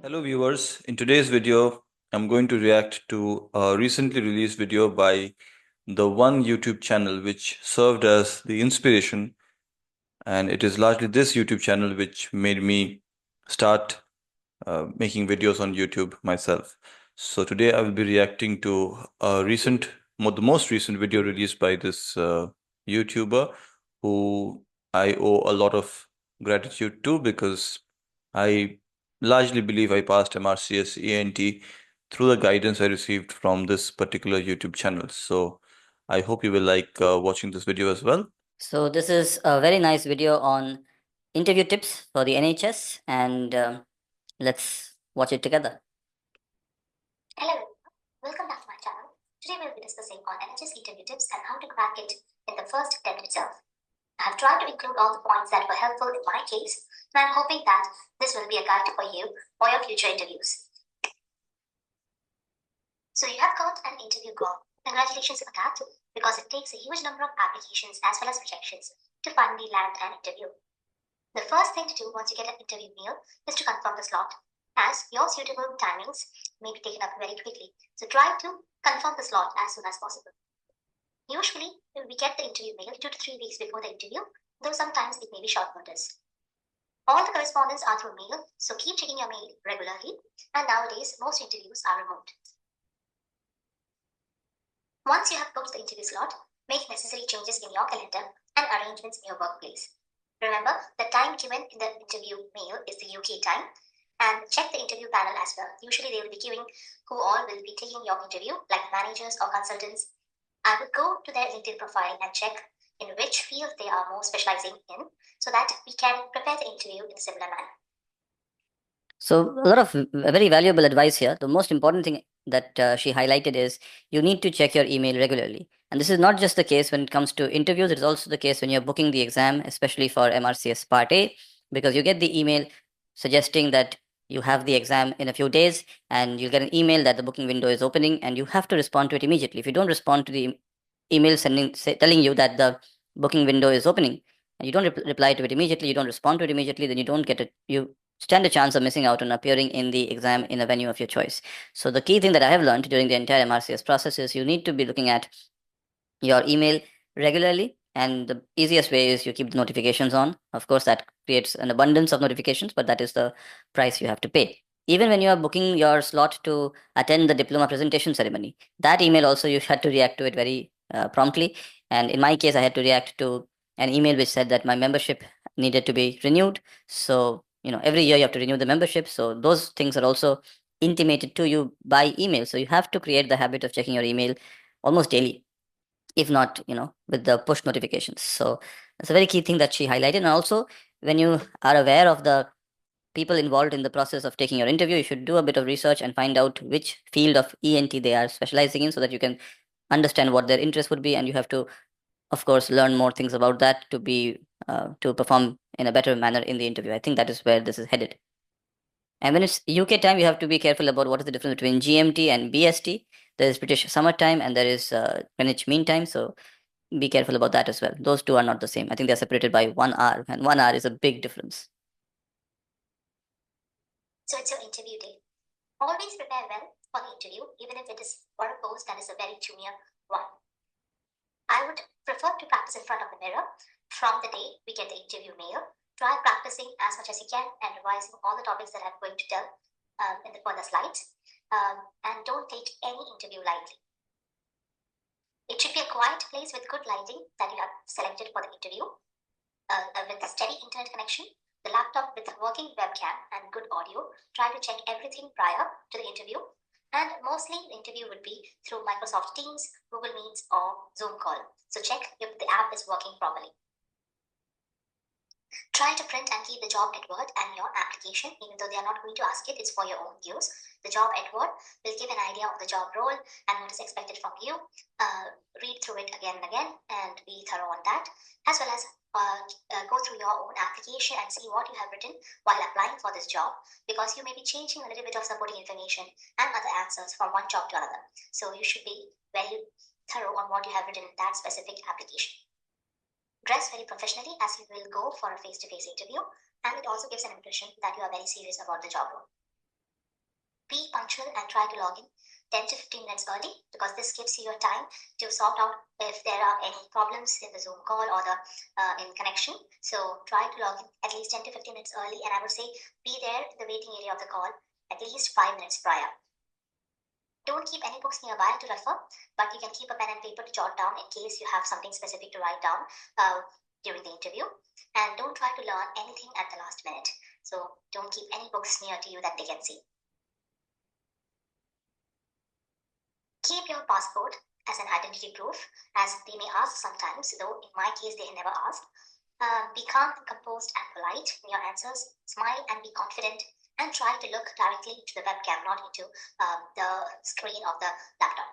Hello viewers, in today's video, I'm going to react to a recently released video by the one YouTube channel which served as the inspiration, and it is largely this YouTube channel which made me start making videos on YouTube myself. So today I will be reacting to the most recent video released by this YouTuber who I owe a lot of gratitude to because I largely believe I passed MRCS ENT through the guidance I received from this particular YouTube channel. So I hope you will like watching this video as well. So this is a very nice video on interview tips for the NHS, and let's watch it together. Hello everyone, welcome back to my channel. Today we'll be discussing on NHS interview tips and how to crack it in the first attempt itself. I have tried to include all the points that were helpful in my case, and I'm hoping that this will be a guide for you for your future interviews. So you have got an interview call. Congratulations on that, because it takes a huge number of applications as well as rejections to finally land an interview. The first thing to do once you get an interview mail is to confirm the slot, as your suitable timings may be taken up very quickly. So try to confirm the slot as soon as possible. Usually, we get the interview mail 2 to 3 weeks before the interview, though sometimes it may be short notice. All the correspondence are through mail, so keep checking your mail regularly, and nowadays most interviews are remote. Once you have booked the interview slot, make necessary changes in your calendar and arrangements in your workplace. Remember, the time given in the interview mail is the UK time, and check the interview panel as well. Usually they will be giving who all will be taking your interview, like managers or consultants. I would go to their LinkedIn profile and check in which field they are more specializing in, so that we can prepare the interview in a similar manner. So a lot of very valuable advice here. The most important thing that she highlighted is you need to check your email regularly. And this is not just the case when it comes to interviews, it's also the case when you're booking the exam, especially for MRCS Part A, because you get the email suggesting that you have the exam in a few days, and you'll get an email that the booking window is opening, and you have to respond to it immediately. If you don't respond to the email telling you that the booking window is opening, and you don't reply to it immediately, you don't respond to it immediately, then you don't get it. You stand a chance of missing out on appearing in the exam in a venue of your choice. So the key thing that I have learned during the entire MRCS process is you need to be looking at your email regularly, and the easiest way is you keep the notifications on. Of course, that creates an abundance of notifications, but that is the price you have to pay. Even when you are booking your slot to attend the diploma presentation ceremony, that email also you had to react to it very promptly. And in my case, I had to react to an email which said that my membership needed to be renewed. So every year you have to renew the membership. So those things are also intimated to you by email. So you have to create the habit of checking your email almost daily, if not with the push notifications. So that's a very key thing that she highlighted. And also, when you are aware of the people involved in the process of taking your interview, you should do a bit of research and find out which field of ENT they are specializing in, so that you can understand what their interest would be, and you have to, of course, learn more things about that to perform in a better manner in the interview. I think that is where this is headed. And when it's UK time, you have to be careful about what is the difference between GMT and BST. There is British Summer Time and there is Greenwich Mean Time. So be careful about that as well. Those two are not the same. I think they're separated by 1 hour, and 1 hour is a big difference. So it's your interview day. Always prepare well for the interview, even if it is for a post that is a very junior one. I would prefer to practice in front of the mirror from the day we get the interview mail. Try practicing as much as you can and revising all the topics that I'm going to tell in the further slides. And don't take any interview lightly. It should be a quiet place with good lighting that you have selected for the interview, with a steady internet connection, the laptop with a working webcam and good audio. Try to check everything prior to the interview. And mostly the interview would be through Microsoft Teams, Google Meets, or Zoom call. So check if the app is working properly. Try to print and keep the job advert and your application, even though they are not going to ask it, it's for your own use. The job advert will give an idea of the job role and what is expected from you. Read through it again and again and be thorough on that, as well as go through your own application and see what you have written while applying for this job, because you may be changing a little bit of supporting information and other answers from one job to another. So you should be very thorough on what you have written in that specific application. Dress very professionally, as you will go for a face-to-face interview, and it also gives an impression that you are very serious about the job role. Be punctual and try to log in 10 to 15 minutes early, because this gives you your time to sort out if there are any problems in the Zoom call or the in connection. So try to log in at least 10 to 15 minutes early, and I would say be there in the waiting area of the call at least 5 minutes prior. Don't keep any books nearby to refer, but you can keep a pen and paper to jot down in case you have something specific to write down during the interview. And don't try to learn anything at the last minute. So don't keep any books near to you that they can see. Keep your passport as an identity proof, as they may ask sometimes, though in my case they never asked. Be calm and composed and polite in your answers. Smile and be confident, and try to look directly into the webcam, not into the screen of the laptop.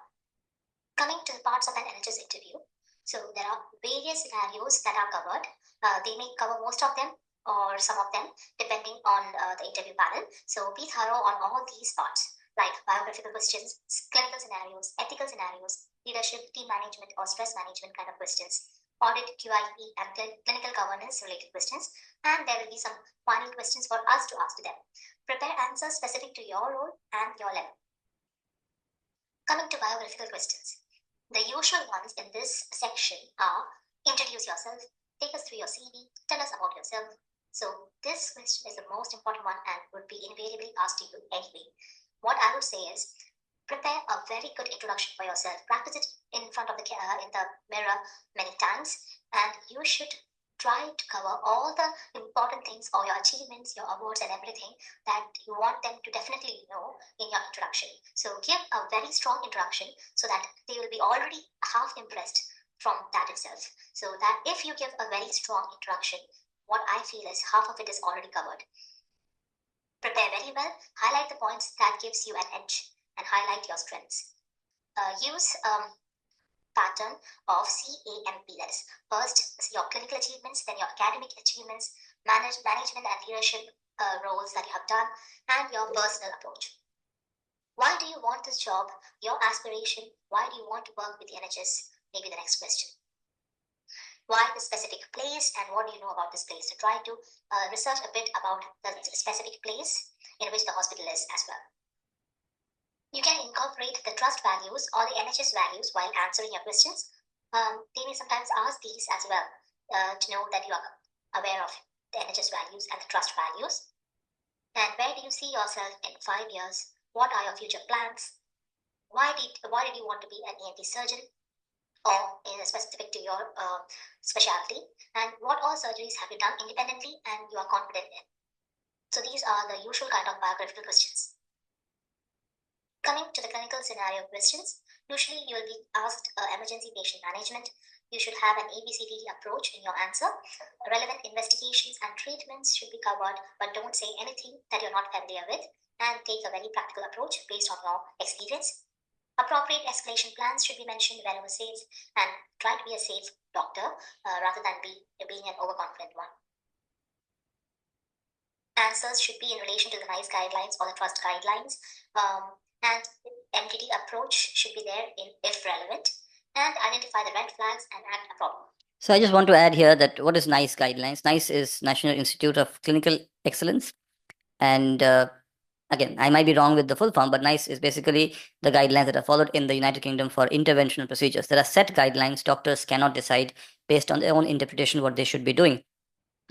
Coming to the parts of an NHS interview, so there are various scenarios that are covered. They may cover most of them or some of them, depending on the interview panel. So be thorough on all these parts, like biographical questions, clinical scenarios, ethical scenarios, leadership, team management, or stress management kind of questions, audit, QIP, and clinical governance related questions. And there will be some final questions for us to ask to them. Prepare answers specific to your role and your level. Coming to biographical questions, the usual ones in this section are: introduce yourself, take us through your CV, tell us about yourself. So this question is the most important one and would be invariably asked to you anyway. What I would say is, prepare a very good introduction for yourself. Practice it in front of the mirror many times, and you should try to cover all the important things or your achievements, your awards, and everything that you want them to definitely know in your introduction. So give a very strong introduction so that they will be already half impressed from that itself. So that if you give a very strong introduction, what I feel is half of it is already covered. Prepare very well, highlight the points that gives you an edge, and highlight your strengths. Use pattern of CAMP, that is, first your clinical achievements, then your academic achievements, management and leadership roles that you have done, and your personal approach. Why do you want this job? Your aspiration? Why do you want to work with the NHS? Maybe the next question. Why the specific place, and what do you know about this place? So try to research a bit about the specific place in which the hospital is as well. You can incorporate the trust values or the NHS values while answering your questions. They may sometimes ask these as well to know that you are aware of the NHS values and the trust values. And where do you see yourself in 5 years? What are your future plans? Why did you want to be an ENT surgeon, or specific to your specialty? And what all surgeries have you done independently and you are confident in? So these are the usual kind of biographical questions. Coming to the clinical scenario questions, usually you will be asked emergency patient management. You should have an ABCD approach in your answer. Relevant investigations and treatments should be covered, but don't say anything that you're not familiar with, and take a very practical approach based on your experience. Appropriate escalation plans should be mentioned wherever safe, and try to be a safe doctor rather than being an overconfident one. Answers should be in relation to the NICE guidelines or the trust guidelines. And MDT approach should be there if relevant, and identify the red flags and act appropriately. So I just want to add here that what is NICE guidelines? NICE is National Institute of Clinical Excellence. And again, I might be wrong with the full form, but NICE is basically the guidelines that are followed in the United Kingdom for interventional procedures. There are set guidelines. Doctors cannot decide based on their own interpretation what they should be doing.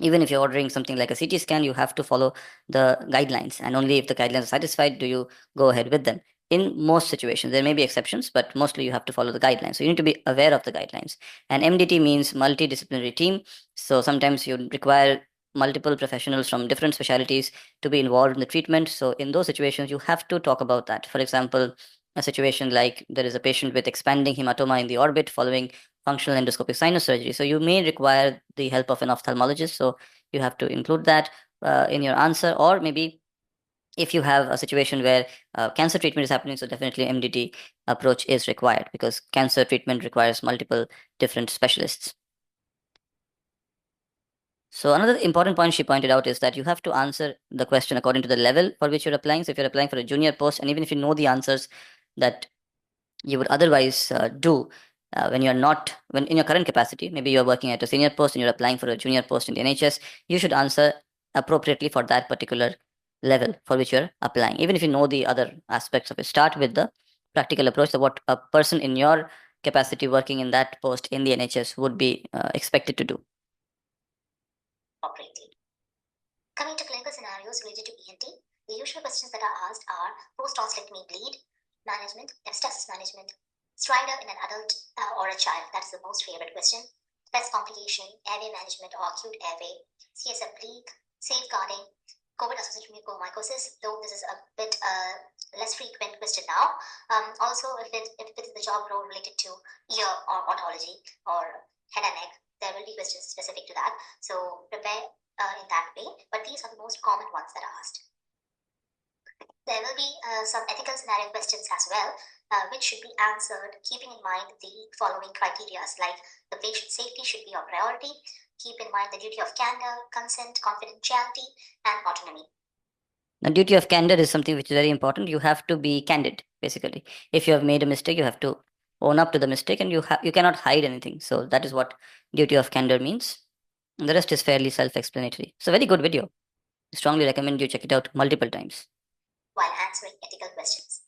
Even if you're ordering something like a CT scan, you have to follow the guidelines, and only if the guidelines are satisfied do you go ahead with them. In most situations, there may be exceptions, but mostly you have to follow the guidelines. So you need to be aware of the guidelines. And MDT means multidisciplinary team. So sometimes you require multiple professionals from different specialties to be involved in the treatment. So in those situations, you have to talk about that. For example, a situation like there is a patient with expanding hematoma in the orbit following functional endoscopic sinus surgery. So you may require the help of an ophthalmologist. So you have to include that in your answer. Or maybe if you have a situation where cancer treatment is happening, so definitely MDT approach is required, because cancer treatment requires multiple different specialists. So another important point she pointed out is that you have to answer the question according to the level for which you're applying. So if you're applying for a junior post, and even if you know the answers that you would otherwise do when in your current capacity, maybe you're working at a senior post and you're applying for a junior post in the NHS, you should answer appropriately for that particular level for which you're applying, even if you know the other aspects of it. Start with the practical approach, of what a person in your capacity working in that post in the NHS would be expected to do. Appropriately. Coming to clinical scenarios related to ENT, the usual questions that are asked are post-osteotomy bleed management, epistaxis management, stridor in an adult or a child. That's the most favorite question. Breast complication, airway management or acute airway, CSF leak, safeguarding, COVID-associated mucormycosis, though this is a bit less frequent question now. Also, if it is the job role related to ear or otology or head and neck, there will be questions specific to that. So prepare in that way, but these are the most common ones that are asked. There will be some ethical scenario questions as well, which should be answered keeping in mind the following criteria, like the patient safety should be your priority, keep in mind the duty of candor, consent, confidentiality, and autonomy. The duty of candor is something which is very important. You have to be candid, basically. If you have made a mistake, you have to own up to the mistake, and you cannot hide anything. So that is what duty of candor means. And the rest is fairly self-explanatory. It's a very good video. I strongly recommend you check it out multiple times. While answering ethical questions,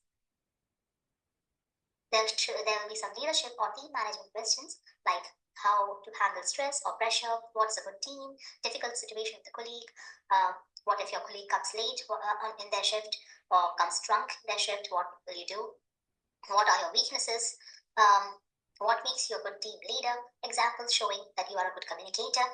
there will be some leadership or team management questions like how to handle stress or pressure, what's a good team, difficult situation with the colleague, what if your colleague comes late in their shift or comes drunk in their shift, what will you do? What are your weaknesses? What makes you a good team leader? Examples showing that you are a good communicator,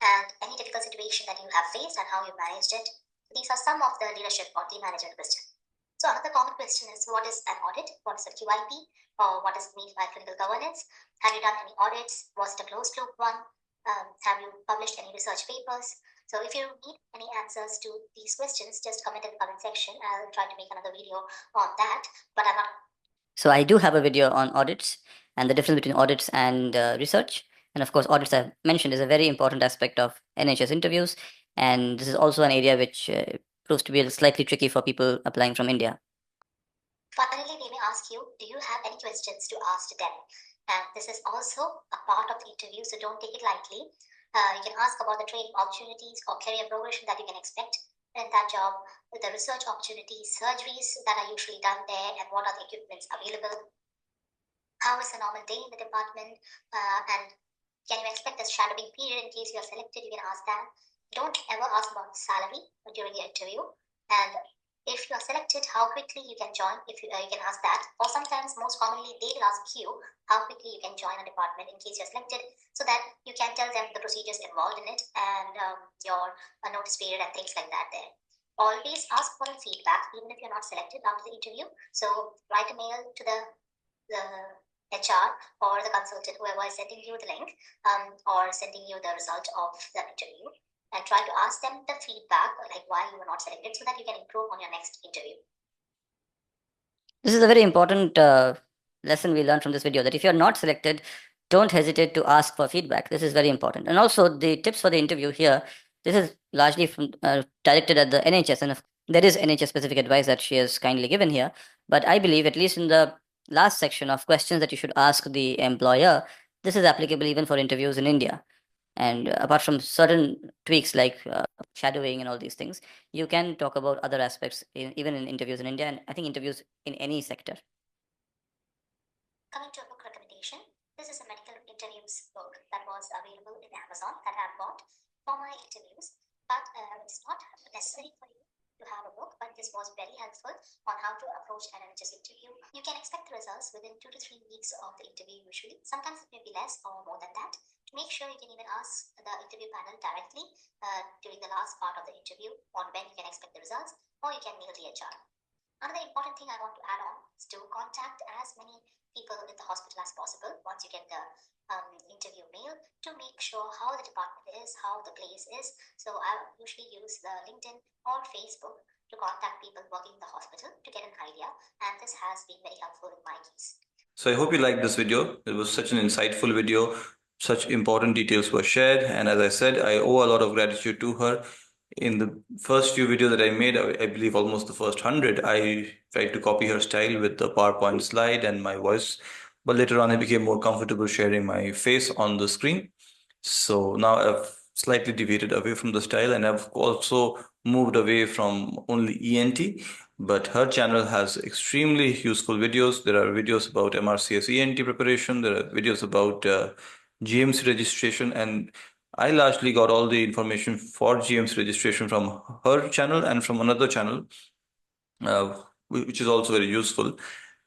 and any difficult situation that you have faced and how you managed it. These are some of the leadership or team management questions. So another common question is, what is an audit? What is a QIP? Or what is meant by clinical governance? Have you done any audits? Was it a closed loop one? Have you published any research papers? So if you need any answers to these questions, just comment in the comment section. I'll try to make another video on that, but I'm not. So I do have a video on audits and the difference between audits and research. And of course, audits I've mentioned is a very important aspect of NHS interviews. And this is also an area which proves to be slightly tricky for people applying from India. Finally, they may ask you, do you have any questions to ask them? And this is also a part of the interview, so don't take it lightly. You can ask about the training opportunities or career progression that you can expect in that job, the research opportunities, surgeries that are usually done there, and what are the equipments available. How is a normal day in the department? And can you expect a shadowing period in case you are selected? You can ask that. Don't ever ask about salary during the interview. And if you are selected, how quickly you can join, if you can ask that. Or sometimes, most commonly, they will ask you how quickly you can join a department in case you're selected, so that you can tell them the procedures involved in it and your notice period and things like that there. Always ask for the feedback, even if you're not selected after the interview. So write a mail to the HR or the consultant, whoever is sending you the link or sending you the result of the interview, and try to ask them the feedback, like why you were not selected, so that you can improve on your next interview. This is a very important lesson we learned from this video, that if you're not selected, don't hesitate to ask for feedback. This is very important. And also the tips for the interview here, this is largely from, directed at the NHS, and there is NHS specific advice that she has kindly given here. But I believe, at least in the last section of questions that you should ask the employer, this is applicable even for interviews in India. And apart from certain tweaks like shadowing and all these things, you can talk about other aspects even in interviews in India, and I think interviews in any sector. Coming to a book recommendation, this is a medical interviews book that was available in Amazon that I bought for my interviews, but it's not necessary for you to have a book, but this was very helpful on how to approach an NHS interview. You can expect the results within 2 to 3 weeks of the interview usually. Sometimes it may be less or more than that. To make sure, you can even ask the interview panel directly during the last part of the interview on when you can expect the results, or you can mail the HR. Another important thing I want to add on is to contact as many people in the hospital as possible once you get the interview mail, to make sure how the department is, how the place is. So I usually use the LinkedIn or Facebook to contact people working in the hospital to get an idea, and this has been very helpful in my case. So I hope you liked this video. It was such an insightful video. Such important details were shared, and as I said, I owe a lot of gratitude to her. In the first few videos that I made, I believe almost the first 100, I tried to copy her style with the PowerPoint slide and my voice. But later on, I became more comfortable sharing my face on the screen. So now I've slightly deviated away from the style, and I've also moved away from only ENT, but her channel has extremely useful videos. There are videos about MRCS ENT preparation. There are videos about GMC registration, and I largely got all the information for GMC registration from her channel and from another channel, which is also very useful.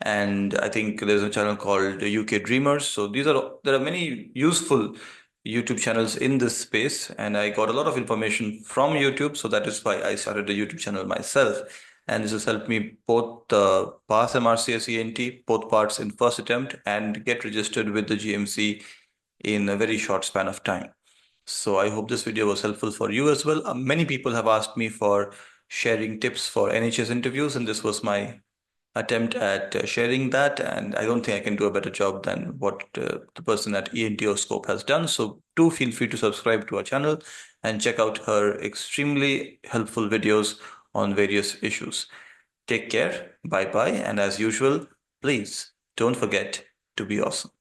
And I think there's a channel called UK Dreamers. So there are many useful YouTube channels in this space, and I got a lot of information from YouTube. So that is why I started the YouTube channel myself. And this has helped me both pass MRCS ENT, both parts in first attempt, and get registered with the GMC in a very short span of time. So I hope this video was helpful for you as well. Many people have asked me for sharing tips for NHS interviews, and this was my attempt at sharing that. And I don't think I can do a better job than what the person at ENTO Scope has done. So do feel free to subscribe to our channel and check out her extremely helpful videos on various issues. Take care, bye bye, and as usual, please don't forget to be awesome.